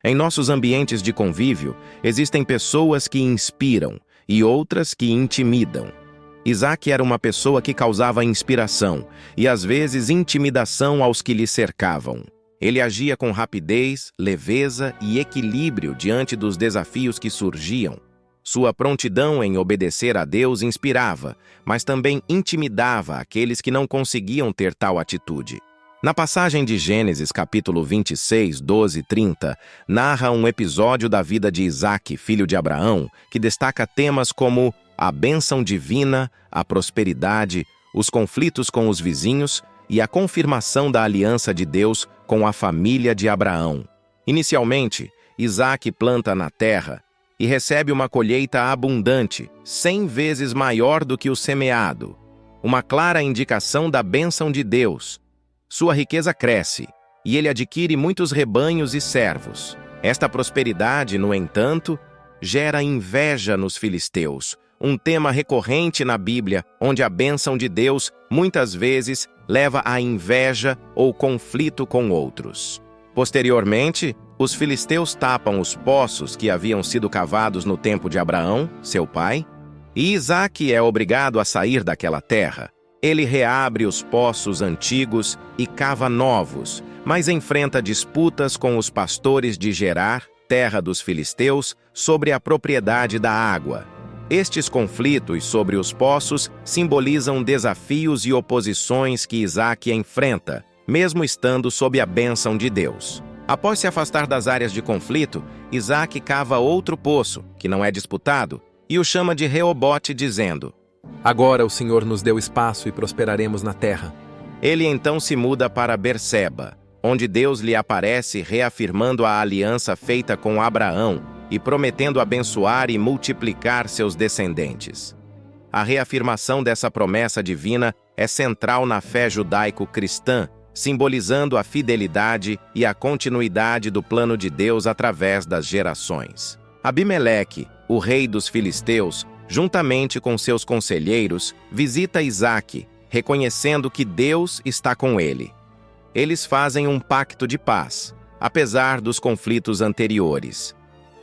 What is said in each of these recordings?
Em nossos ambientes de convívio, existem pessoas que inspiram e outras que intimidam. Isaac era uma pessoa que causava inspiração e, às vezes, intimidação aos que lhe cercavam. Ele agia com rapidez, leveza e equilíbrio diante dos desafios que surgiam. Sua prontidão em obedecer a Deus inspirava, mas também intimidava aqueles que não conseguiam ter tal atitude. Na passagem de Gênesis, capítulo 26, 12 e 30, narra um episódio da vida de Isaac, filho de Abraão, que destaca temas como a bênção divina, a prosperidade, os conflitos com os vizinhos e a confirmação da aliança de Deus com a família de Abraão. Inicialmente, Isaac planta na terra e recebe uma colheita abundante, 100 vezes maior do que o semeado, uma clara indicação da bênção de Deus. Sua riqueza cresce, e ele adquire muitos rebanhos e servos. Esta prosperidade, no entanto, gera inveja nos filisteus, um tema recorrente na Bíblia, onde a bênção de Deus, muitas vezes, leva à inveja ou conflito com outros. Posteriormente, os filisteus tapam os poços que haviam sido cavados no tempo de Abraão, seu pai, e Isaac é obrigado a sair daquela terra. Ele reabre os poços antigos e cava novos, mas enfrenta disputas com os pastores de Gerar, terra dos filisteus, sobre a propriedade da água. Estes conflitos sobre os poços simbolizam desafios e oposições que Isaac enfrenta, mesmo estando sob a bênção de Deus. Após se afastar das áreas de conflito, Isaac cava outro poço, que não é disputado, e o chama de Reobote, dizendo: Agora o Senhor nos deu espaço e prosperaremos na terra. Ele então se muda para Berseba, onde Deus lhe aparece reafirmando a aliança feita com Abraão e prometendo abençoar e multiplicar seus descendentes. A reafirmação dessa promessa divina é central na fé judaico-cristã, simbolizando a fidelidade e a continuidade do plano de Deus através das gerações. Abimeleque, o rei dos filisteus, juntamente com seus conselheiros, visita Isaac, reconhecendo que Deus está com ele. Eles fazem um pacto de paz, apesar dos conflitos anteriores.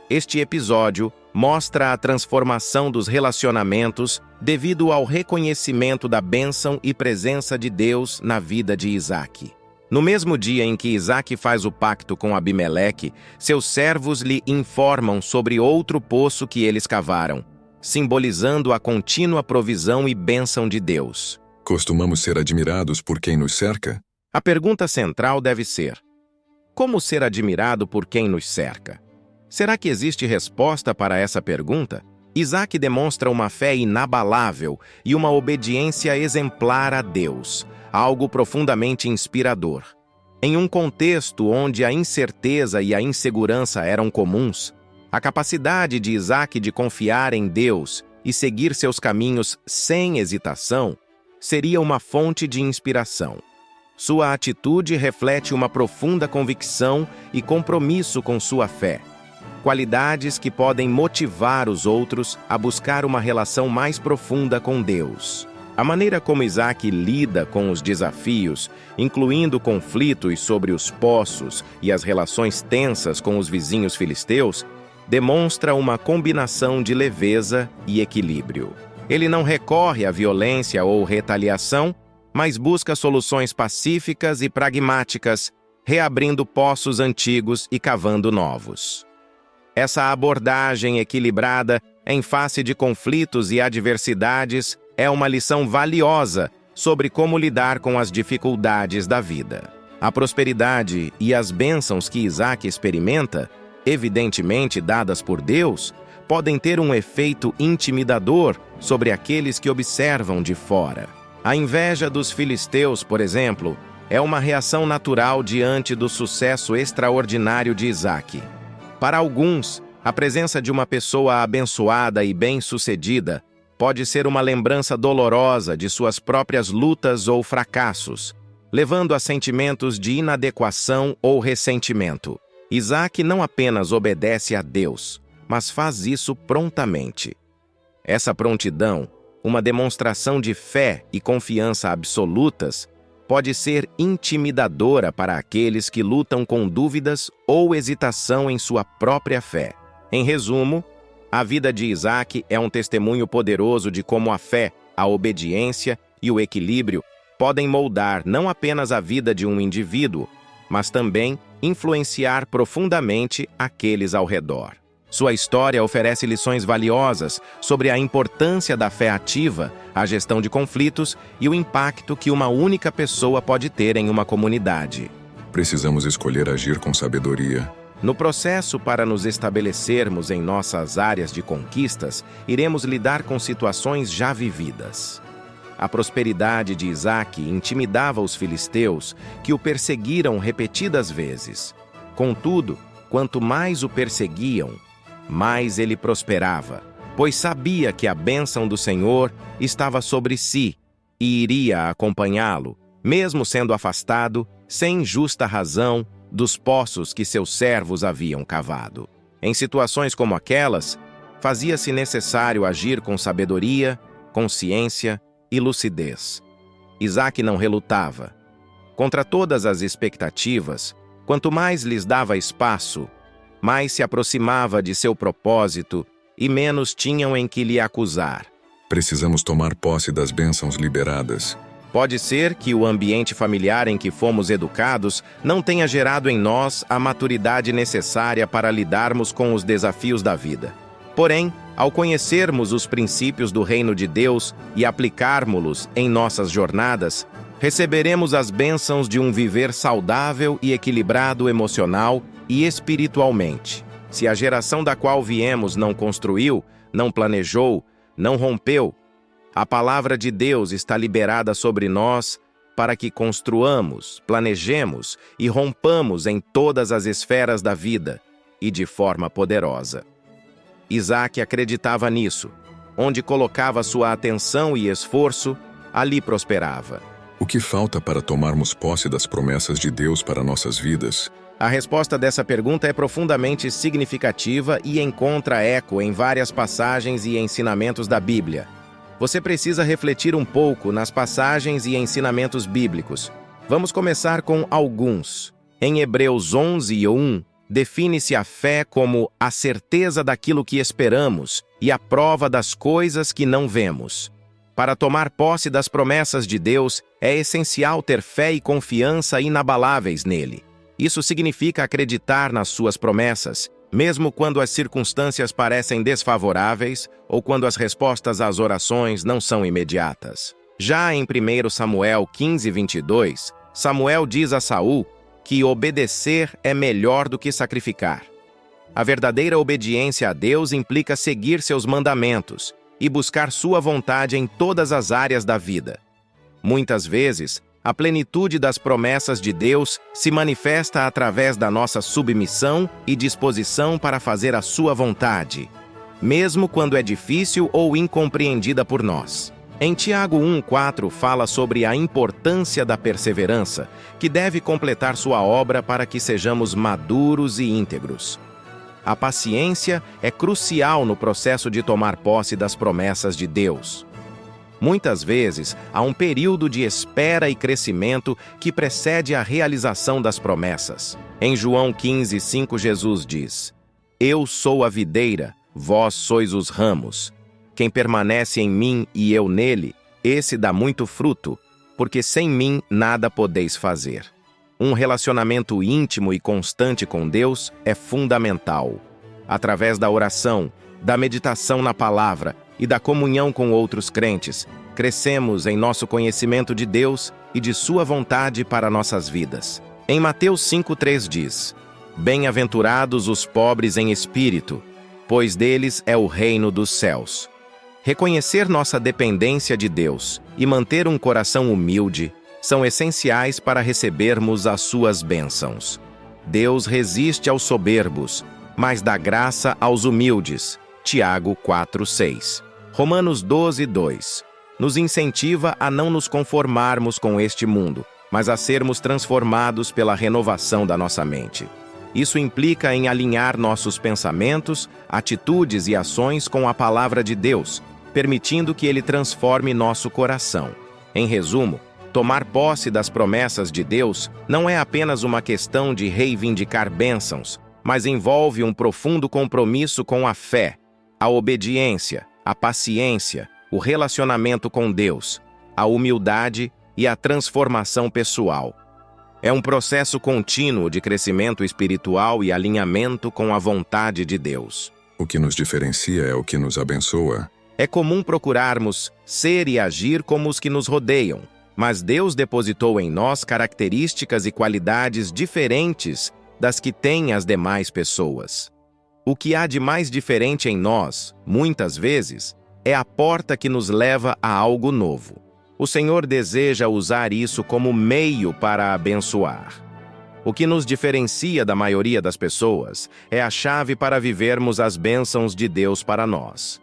Este episódio mostra a transformação dos relacionamentos devido ao reconhecimento da bênção e presença de Deus na vida de Isaac. No mesmo dia em que Isaac faz o pacto com Abimeleque, seus servos lhe informam sobre outro poço que eles cavaram, simbolizando a contínua provisão e bênção de Deus. Costumamos ser admirados por quem nos cerca? A pergunta central deve ser: como ser admirado por quem nos cerca? Será que existe resposta para essa pergunta? Isaac demonstra uma fé inabalável e uma obediência exemplar a Deus, algo profundamente inspirador. Em um contexto onde a incerteza e a insegurança eram comuns, a capacidade de Isaac de confiar em Deus e seguir seus caminhos sem hesitação seria uma fonte de inspiração. Sua atitude reflete uma profunda convicção e compromisso com sua fé, qualidades que podem motivar os outros a buscar uma relação mais profunda com Deus. A maneira como Isaac lida com os desafios, incluindo conflitos sobre os poços e as relações tensas com os vizinhos filisteus, demonstra uma combinação de leveza e equilíbrio. Ele não recorre à violência ou retaliação, mas busca soluções pacíficas e pragmáticas, reabrindo poços antigos e cavando novos. Essa abordagem equilibrada em face de conflitos e adversidades é uma lição valiosa sobre como lidar com as dificuldades da vida. A prosperidade e as bênçãos que Isaac experimenta, evidentemente dadas por Deus, podem ter um efeito intimidador sobre aqueles que observam de fora. A inveja dos filisteus, por exemplo, é uma reação natural diante do sucesso extraordinário de Isaac. Para alguns, a presença de uma pessoa abençoada e bem-sucedida pode ser uma lembrança dolorosa de suas próprias lutas ou fracassos, levando a sentimentos de inadequação ou ressentimento. Isaac não apenas obedece a Deus, mas faz isso prontamente. Essa prontidão, uma demonstração de fé e confiança absolutas, pode ser intimidadora para aqueles que lutam com dúvidas ou hesitação em sua própria fé. Em resumo, a vida de Isaque é um testemunho poderoso de como a fé, a obediência e o equilíbrio podem moldar não apenas a vida de um indivíduo, mas também influenciar profundamente aqueles ao redor. Sua história oferece lições valiosas sobre a importância da fé ativa, a gestão de conflitos e o impacto que uma única pessoa pode ter em uma comunidade. Precisamos escolher agir com sabedoria. No processo para nos estabelecermos em nossas áreas de conquistas, iremos lidar com situações já vividas. A prosperidade de Isaque intimidava os filisteus, que o perseguiram repetidas vezes. Contudo, quanto mais o perseguiam, mais ele prosperava, pois sabia que a bênção do Senhor estava sobre si e iria acompanhá-lo, mesmo sendo afastado, sem justa razão, dos poços que seus servos haviam cavado. Em situações como aquelas, fazia-se necessário agir com sabedoria, consciência e lucidez. Isaque não relutava. Contra todas as expectativas, quanto mais lhes dava espaço, mais se aproximava de seu propósito e menos tinham em que lhe acusar. Precisamos tomar posse das bênçãos liberadas. Pode ser que o ambiente familiar em que fomos educados não tenha gerado em nós a maturidade necessária para lidarmos com os desafios da vida. Porém, ao conhecermos os princípios do reino de Deus e aplicarmos-los em nossas jornadas, receberemos as bênçãos de um viver saudável e equilibrado emocional e espiritualmente. Se a geração da qual viemos não construiu, não planejou, não rompeu, a palavra de Deus está liberada sobre nós para que construamos, planejemos e rompamos em todas as esferas da vida e de forma poderosa. Isaque acreditava nisso. Onde colocava sua atenção e esforço, ali prosperava. O que falta para tomarmos posse das promessas de Deus para nossas vidas? A resposta dessa pergunta é profundamente significativa e encontra eco em várias passagens e ensinamentos da Bíblia. Você precisa refletir um pouco nas passagens e ensinamentos bíblicos. Vamos começar com alguns. Em Hebreus 11:1, define-se a fé como a certeza daquilo que esperamos e a prova das coisas que não vemos. Para tomar posse das promessas de Deus, é essencial ter fé e confiança inabaláveis nele. Isso significa acreditar nas suas promessas, mesmo quando as circunstâncias parecem desfavoráveis ou quando as respostas às orações não são imediatas. Já em 1 Samuel 15:22, Samuel diz a Saul que obedecer é melhor do que sacrificar. A verdadeira obediência a Deus implica seguir seus mandamentos e buscar sua vontade em todas as áreas da vida. Muitas vezes, a plenitude das promessas de Deus se manifesta através da nossa submissão e disposição para fazer a sua vontade, mesmo quando é difícil ou incompreendida por nós. Em Tiago 1:4 fala sobre a importância da perseverança, que deve completar sua obra para que sejamos maduros e íntegros. A paciência é crucial no processo de tomar posse das promessas de Deus. Muitas vezes, há um período de espera e crescimento que precede a realização das promessas. Em João 15:5, Jesus diz: Eu sou a videira, vós sois os ramos. Quem permanece em mim e eu nele, esse dá muito fruto, porque sem mim nada podeis fazer. Um relacionamento íntimo e constante com Deus é fundamental. Através da oração, da meditação na palavra e da comunhão com outros crentes, crescemos em nosso conhecimento de Deus e de sua vontade para nossas vidas. Em Mateus 5:3 diz: Bem-aventurados os pobres em espírito, pois deles é o reino dos céus. Reconhecer nossa dependência de Deus e manter um coração humilde são essenciais para recebermos as suas bênçãos. Deus resiste aos soberbos, mas dá graça aos humildes. Tiago 4:6. Romanos 12:2. Nos incentiva a não nos conformarmos com este mundo, mas a sermos transformados pela renovação da nossa mente. Isso implica em alinhar nossos pensamentos, atitudes e ações com a palavra de Deus, permitindo que Ele transforme nosso coração. Em resumo, Tomar posse das promessas de Deus não é apenas uma questão de reivindicar bênçãos, mas envolve um profundo compromisso com a fé, a obediência, a paciência, o relacionamento com Deus, a humildade e a transformação pessoal. É um processo contínuo de crescimento espiritual e alinhamento com a vontade de Deus. O que nos diferencia é o que nos abençoa. É comum procurarmos ser e agir como os que nos rodeiam, mas Deus depositou em nós características e qualidades diferentes das que têm as demais pessoas. O que há de mais diferente em nós, muitas vezes, é a porta que nos leva a algo novo. O Senhor deseja usar isso como meio para abençoar. O que nos diferencia da maioria das pessoas é a chave para vivermos as bênçãos de Deus para nós.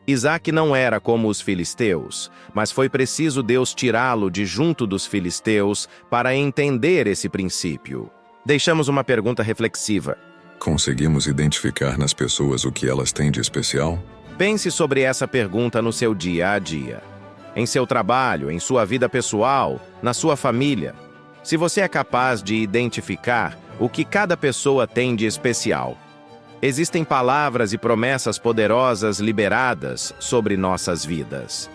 Isaque não era como os filisteus, mas foi preciso Deus tirá-lo de junto dos filisteus para entender esse princípio. Deixamos uma pergunta reflexiva. Conseguimos identificar nas pessoas o que elas têm de especial? Pense sobre essa pergunta no seu dia a dia. Em seu trabalho, em sua vida pessoal, na sua família. Se você é capaz de identificar o que cada pessoa tem de especial. Existem palavras e promessas poderosas liberadas sobre nossas vidas.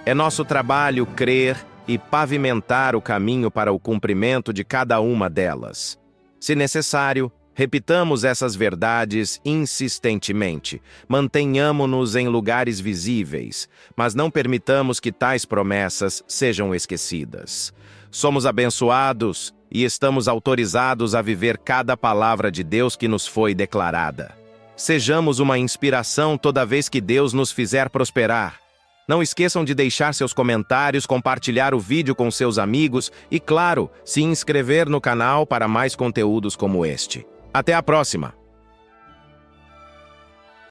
É nosso trabalho crer e pavimentar o caminho para o cumprimento de cada uma delas. Se necessário, repitamos essas verdades insistentemente. Mantenhamo-nos em lugares visíveis, mas não permitamos que tais promessas sejam esquecidas. Somos abençoados e estamos autorizados a viver cada palavra de Deus que nos foi declarada. Sejamos uma inspiração toda vez que Deus nos fizer prosperar. Não esqueçam de deixar seus comentários, compartilhar o vídeo com seus amigos e, claro, se inscrever no canal para mais conteúdos como este. Até a próxima!